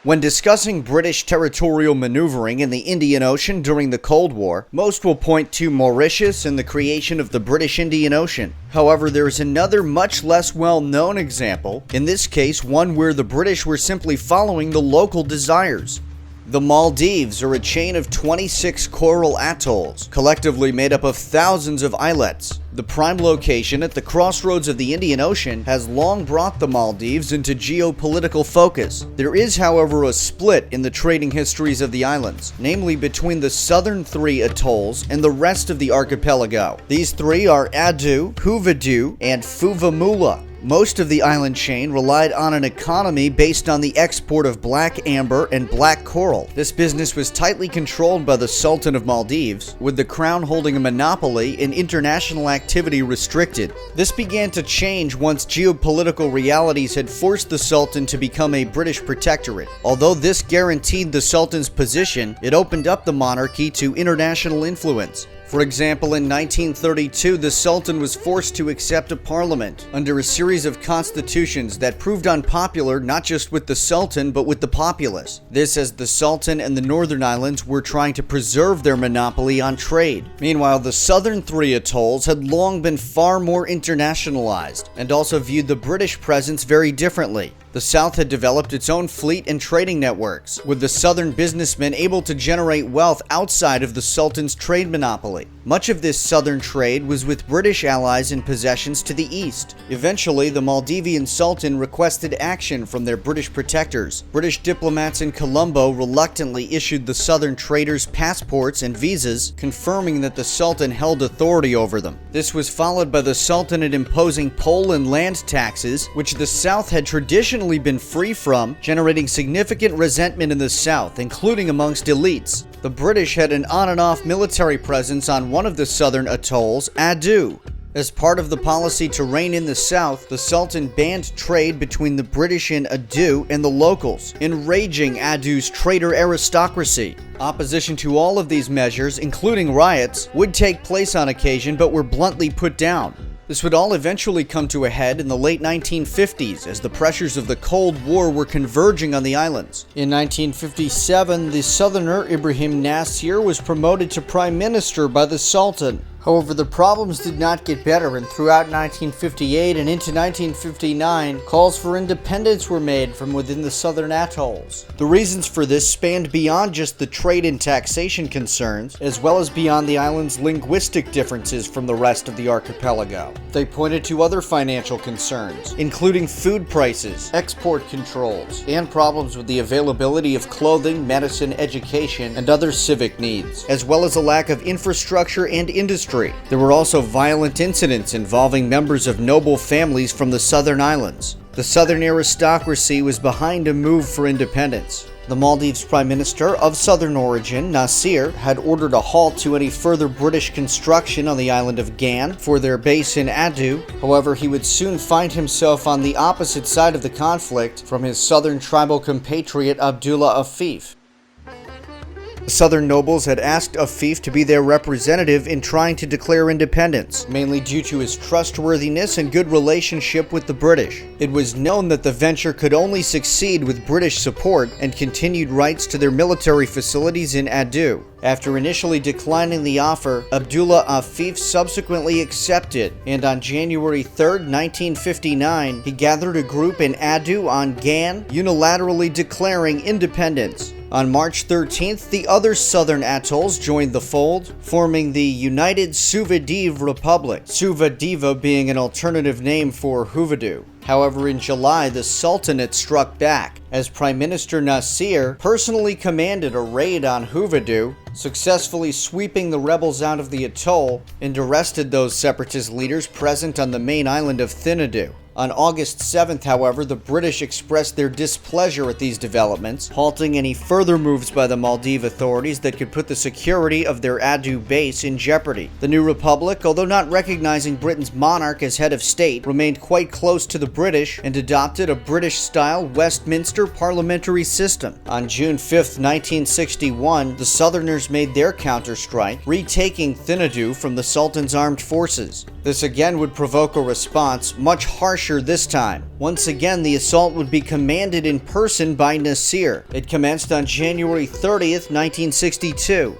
When discussing British territorial maneuvering in the Indian Ocean during the Cold War, most will point to Mauritius and the creation of the British Indian Ocean. However, there is another much less well-known example, in this case one where the British were simply following the local desires. The Maldives are a chain of 26 coral atolls, collectively made up of thousands of islets. The prime location at the crossroads of the Indian Ocean has long brought the Maldives into geopolitical focus. There is, however, a split in the trading histories of the islands, namely between the southern three atolls and the rest of the archipelago. These three are Adu, Huvadu, and Fuvahmulah. Most of the island chain relied on an economy based on the export of black amber and black coral. This business was tightly controlled by the Sultan of Maldives, with the crown holding a monopoly and international activity restricted. This began to change once geopolitical realities had forced the Sultan to become a British protectorate. Although this guaranteed the Sultan's position, it opened up the monarchy to international influence. For example, in 1932, the Sultan was forced to accept a parliament under a series of constitutions that proved unpopular not just with the Sultan but with the populace. This as the Sultan and the Northern Islands were trying to preserve their monopoly on trade. Meanwhile, the southern three atolls had long been far more internationalized and also viewed the British presence very differently. The South had developed its own fleet and trading networks, with the southern businessmen able to generate wealth outside of the Sultan's trade monopoly. Much of this southern trade was with British allies and possessions to the east. Eventually, the Maldivian Sultan requested action from their British protectors. British diplomats in Colombo reluctantly issued the southern traders passports and visas, confirming that the Sultan held authority over them. This was followed by the Sultanate imposing poll and land taxes, which the South had traditionally been free from, generating significant resentment in the South, including amongst elites. The British had an on and off military presence on one of the southern atolls, Adu. As part of the policy to rein in the South, the Sultan banned trade between the British in Adu and the locals, enraging Adu's trader aristocracy. Opposition to all of these measures, including riots, would take place on occasion but were bluntly put down. This would all eventually come to a head in the late 1950s as the pressures of the Cold War were converging on the islands. In 1957, the southerner Ibrahim Nasir was promoted to prime minister by the Sultan. However, the problems did not get better, and throughout 1958 and into 1959, calls for independence were made from within the southern atolls. The reasons for this spanned beyond just the trade and taxation concerns, as well as beyond the island's linguistic differences from the rest of the archipelago. They pointed to other financial concerns, including food prices, export controls, and problems with the availability of clothing, medicine, education, and other civic needs, as well as a lack of infrastructure and industry. There were also violent incidents involving members of noble families from the southern islands. The southern aristocracy was behind a move for independence. The Maldives Prime Minister of southern origin, Nasir, had ordered a halt to any further British construction on the island of Gan for their base in Adu. However, he would soon find himself on the opposite side of the conflict from his southern tribal compatriot Abdullah Afif. The southern nobles had asked Afif to be their representative in trying to declare independence, mainly due to his trustworthiness and good relationship with the British. It was known that the venture could only succeed with British support and continued rights to their military facilities in Adu. After initially declining the offer, Abdullah Afif subsequently accepted, and on January 3, 1959, he gathered a group in Adu on Gan, unilaterally declaring independence. On March 13th, the other southern atolls joined the fold, forming the United Suvadive Republic, Suvadiva being an alternative name for Huvadu. However, in July, the Sultanate struck back, as Prime Minister Nasir personally commanded a raid on Huvadu, successfully sweeping the rebels out of the atoll, and arrested those separatist leaders present on the main island of Thinidhu. On August 7th, however, the British expressed their displeasure at these developments, halting any further moves by the Maldive authorities that could put the security of their Adu base in jeopardy. The new republic, although not recognizing Britain's monarch as head of state, remained quite close to the British and adopted a British-style Westminster parliamentary system. On June 5, 1961, the Southerners made their counter-strike, retaking Thinadoo from the Sultan's armed forces. This again would provoke a response, much harsher this time. Once again, the assault would be commanded in person by Nasir. It commenced on January 30th, 1962.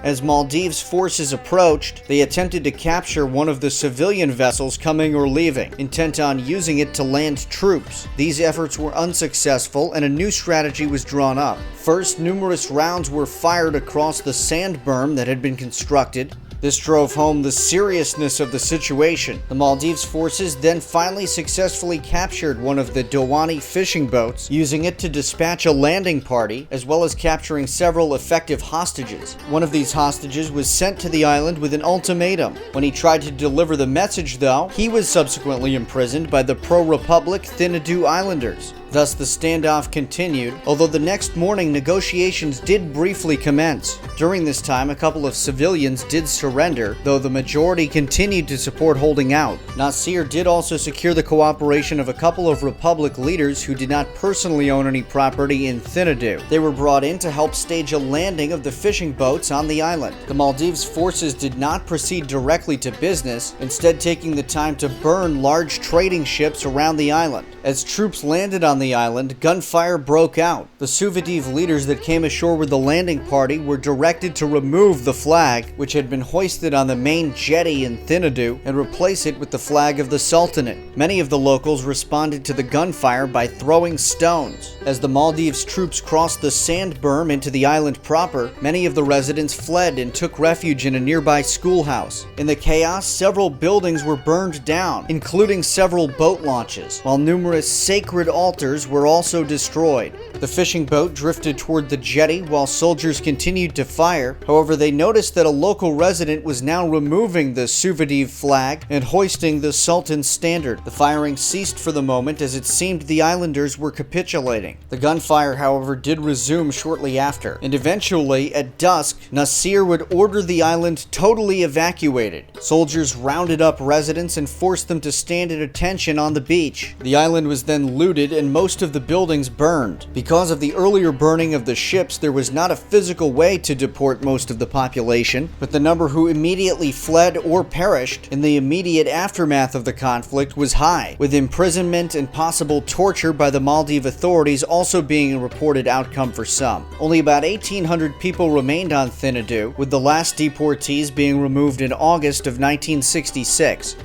As Maldives forces approached, they attempted to capture one of the civilian vessels coming or leaving, intent on using it to land troops. These efforts were unsuccessful and a new strategy was drawn up. First, numerous rounds were fired across the sand berm that had been constructed. This drove home the seriousness of the situation. The Maldives forces then finally successfully captured one of the Dawani fishing boats, using it to dispatch a landing party, as well as capturing several effective hostages. One of these hostages was sent to the island with an ultimatum. When he tried to deliver the message, though, he was subsequently imprisoned by the pro-Republic Thinadoo Islanders. Thus, the standoff continued, although the next morning negotiations did briefly commence. During this time, a couple of civilians did surrender, though the majority continued to support holding out. Nasir did also secure the cooperation of a couple of Republic leaders who did not personally own any property in Thinadoo. They were brought in to help stage a landing of the fishing boats on the island. The Maldives forces did not proceed directly to business, instead taking the time to burn large trading ships around the island. As troops landed on the island, gunfire broke out. The Suvadiv leaders that came ashore with the landing party were directed to remove the flag, which had been hoisted on the main jetty in Thinadoo, and replace it with the flag of the Sultanate. Many of the locals responded to the gunfire by throwing stones. As the Maldives troops crossed the sand berm into the island proper, many of the residents fled and took refuge in a nearby schoolhouse. In the chaos, several buildings were burned down, including several boat launches, while numerous sacred altars were also destroyed. The fishing boat drifted toward the jetty while soldiers continued to fire. However, they noticed that a local resident was now removing the Suvadiv flag and hoisting the Sultan's standard. The firing ceased for the moment as it seemed the islanders were capitulating. The gunfire, however, did resume shortly after, and eventually, at dusk, Nasir would order the island totally evacuated. Soldiers rounded up residents and forced them to stand at attention on the beach. The island was then looted and most of the buildings burned. Because of the earlier burning of the ships, there was not a physical way to deport most of the population, but the number who immediately fled or perished in the immediate aftermath of the conflict was high, with imprisonment and possible torture by the Maldive authorities also being a reported outcome for some. Only about 1,800 people remained on Thinadoo, with the last deportees being removed in August of 1966.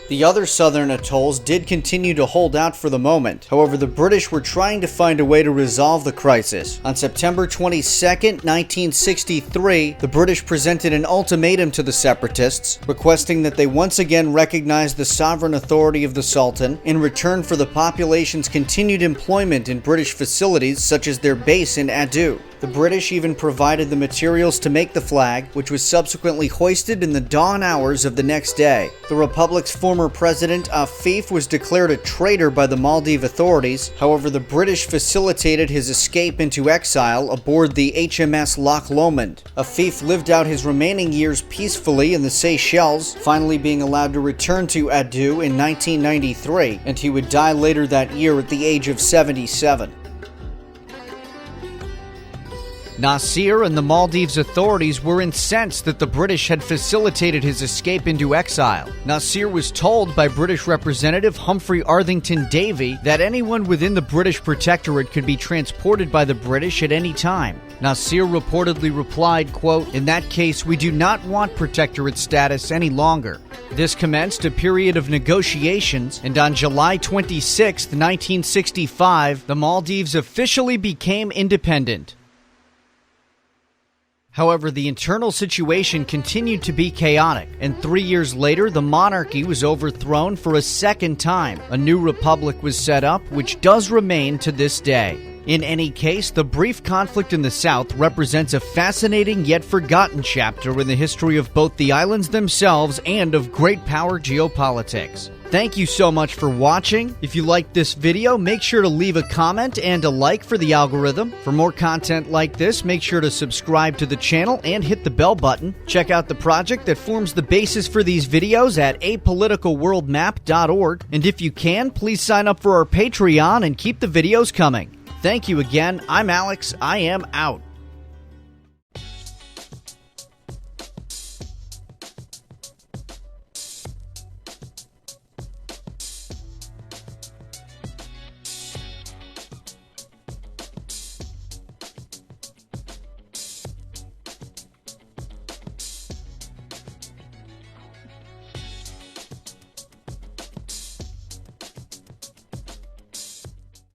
The other southern atolls did continue to hold out for the moment. However, the British were trying to find a way to resolve the crisis. On September 22, 1963, the British presented an ultimatum to the separatists, requesting that they once again recognize the sovereign authority of the Sultan in return for the population's continued employment in British facilities such as their base in Adu. The British even provided the materials to make the flag, which was subsequently hoisted in the dawn hours of the next day. The Republic's former president, Afif, was declared a traitor by the Maldive authorities. However, the British facilitated his escape into exile aboard the HMS Loch Lomond. Afif lived out his remaining years peacefully in the Seychelles, finally being allowed to return to Adu in 1993, and he would die later that year at the age of 77. Nasir and the Maldives authorities were incensed that the British had facilitated his escape into exile. Nasir was told by British Representative Humphrey Arthington Davey that anyone within the British protectorate could be transported by the British at any time. Nasir reportedly replied, quote, "In that case, we do not want protectorate status any longer." This commenced a period of negotiations, and on July 26, 1965, the Maldives officially became independent. However, the internal situation continued to be chaotic, and 3 years later, the monarchy was overthrown for a second time. A new republic was set up, which does remain to this day. In any case, the brief conflict in the South represents a fascinating yet forgotten chapter in the history of both the islands themselves and of great power geopolitics. Thank you so much for watching. If you liked this video, make sure to leave a comment and a like for the algorithm. For more content like this, make sure to subscribe to the channel and hit the bell button. Check out the project that forms the basis for these videos at apoliticalworldmap.org. And if you can, please sign up for our Patreon and keep the videos coming. Thank you again. I'm Alex. I am out.